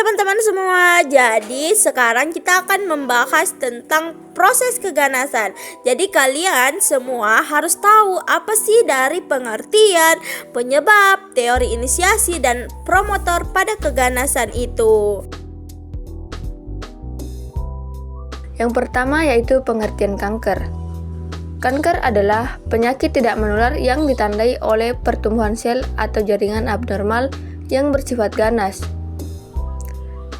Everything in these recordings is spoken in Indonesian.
teman-teman semua, jadi sekarang kita akan membahas tentang proses keganasan. Jadi kalian semua harus tahu apa sih dari pengertian, penyebab, teori inisiasi, dan promotor pada keganasan itu. Yang pertama yaitu pengertian kanker. Kanker adalah penyakit tidak menular yang ditandai oleh pertumbuhan sel atau jaringan abnormal yang bersifat ganas.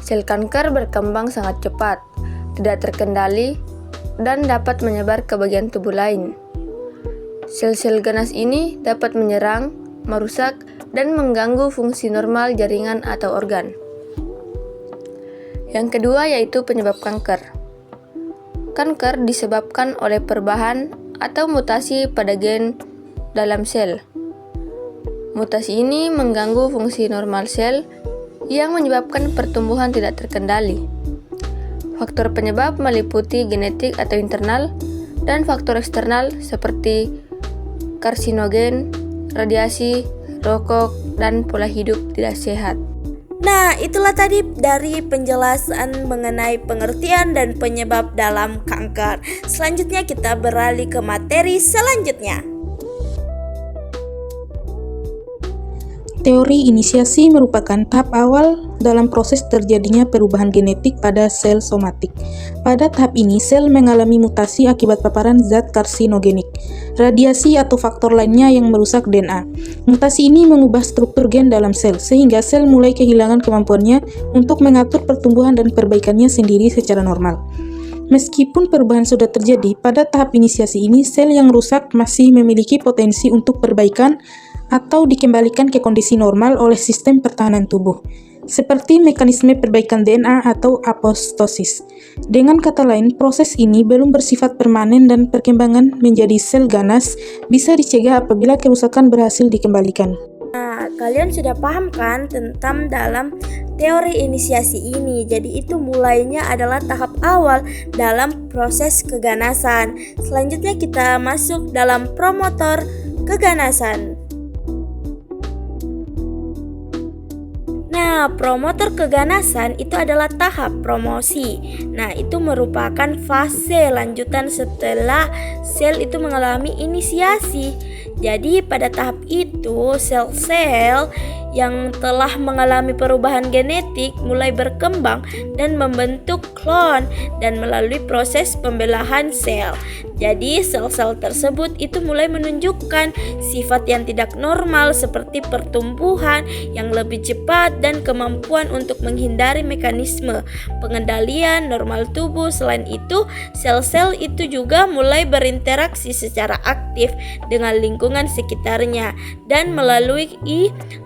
Sel kanker berkembang sangat cepat, tidak terkendali, dan dapat menyebar ke bagian tubuh lain. Sel-sel ganas ini dapat menyerang, merusak, dan mengganggu fungsi normal jaringan atau organ. Yang kedua yaitu penyebab kanker. Kanker disebabkan oleh perubahan atau mutasi pada gen dalam sel. Mutasi ini mengganggu fungsi normal sel yang menyebabkan pertumbuhan tidak terkendali. Faktor penyebab meliputi genetik atau internal dan faktor eksternal seperti karsinogen, radiasi, rokok, dan pola hidup tidak sehat. Nah, itulah tadi dari penjelasan mengenai pengertian dan penyebab dalam kanker. Selanjutnya kita beralih ke materi selanjutnya. Teori inisiasi merupakan tahap awal dalam proses terjadinya perubahan genetik pada sel somatik. Pada tahap ini, sel mengalami mutasi akibat paparan zat karsinogenik, radiasi atau faktor lainnya yang merusak DNA. Mutasi ini mengubah struktur gen dalam sel, sehingga sel mulai kehilangan kemampuannya untuk mengatur pertumbuhan dan perbaikannya sendiri secara normal. Meskipun perubahan sudah terjadi, pada tahap inisiasi ini, sel yang rusak masih memiliki potensi untuk perbaikan atau dikembalikan ke kondisi normal oleh sistem pertahanan tubuh, seperti mekanisme perbaikan DNA atau apostosis. Dengan kata lain, proses ini belum bersifat permanen dan perkembangan menjadi sel ganas bisa dicegah apabila kerusakan berhasil dikembalikan. Nah, kalian sudah paham kan tentang dalam teori inisiasi ini? Jadi itu mulainya adalah tahap awal dalam proses keganasan. Selanjutnya kita masuk dalam promotor keganasan. Nah, promotor keganasan itu adalah tahap promosi. Nah, itu merupakan fase lanjutan setelah sel itu mengalami inisiasi. Jadi, pada tahap itu, sel-sel yang telah mengalami perubahan genetik mulai berkembang dan membentuk klon dan melalui proses pembelahan sel. Jadi sel-sel tersebut itu mulai menunjukkan sifat yang tidak normal seperti pertumbuhan yang lebih cepat dan kemampuan untuk menghindari mekanisme pengendalian normal tubuh. Selain itu, sel-sel itu juga mulai berinteraksi secara aktif dengan lingkungan sekitarnya dan melalui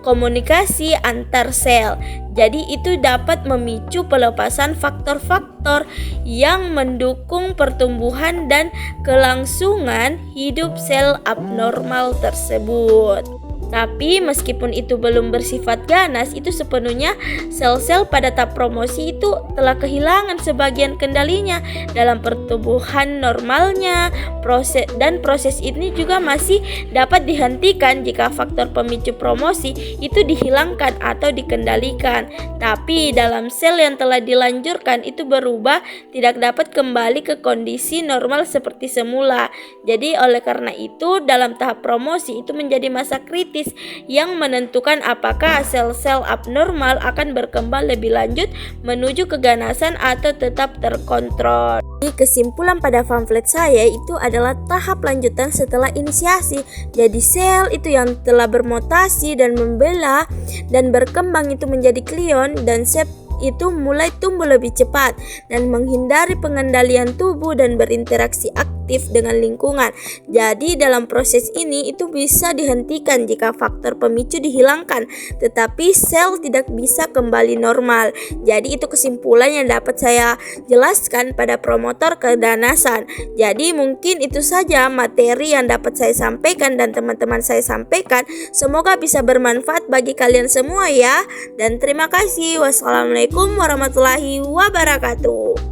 komunikasi antar sel. Jadi itu dapat memicu pelepasan faktor-faktor yang mendukung pertumbuhan dan kelangsungan hidup sel abnormal tersebut. Tapi meskipun itu belum bersifat ganas, itu sepenuhnya sel-sel pada tahap promosi itu telah kehilangan sebagian kendalinya dalam pertumbuhan normalnya. Proses ini juga masih dapat dihentikan jika faktor pemicu promosi itu dihilangkan atau dikendalikan. Tapi dalam sel yang telah dilanjutkan itu berubah, tidak dapat kembali ke kondisi normal seperti semula. Jadi oleh karena itu dalam tahap promosi itu menjadi masa kritis yang menentukan apakah sel-sel abnormal akan berkembang lebih lanjut menuju keganasan atau tetap terkontrol. Kesimpulan pada pamflet saya itu adalah tahap lanjutan setelah inisiasi. Jadi sel itu yang telah bermutasi dan membelah dan berkembang itu menjadi klion dan sel itu mulai tumbuh lebih cepat dan menghindari pengendalian tubuh dan berinteraksi aktif dengan lingkungan. Jadi dalam proses ini itu bisa dihentikan jika faktor pemicu dihilangkan, tetapi sel tidak bisa kembali normal. Jadi itu kesimpulan yang dapat saya jelaskan pada promotor keganasan. Jadi mungkin itu saja materi yang dapat saya sampaikan dan teman-teman saya sampaikan. Semoga bisa bermanfaat bagi kalian semua ya. Dan terima kasih. Wassalamualaikum warahmatullahi wabarakatuh.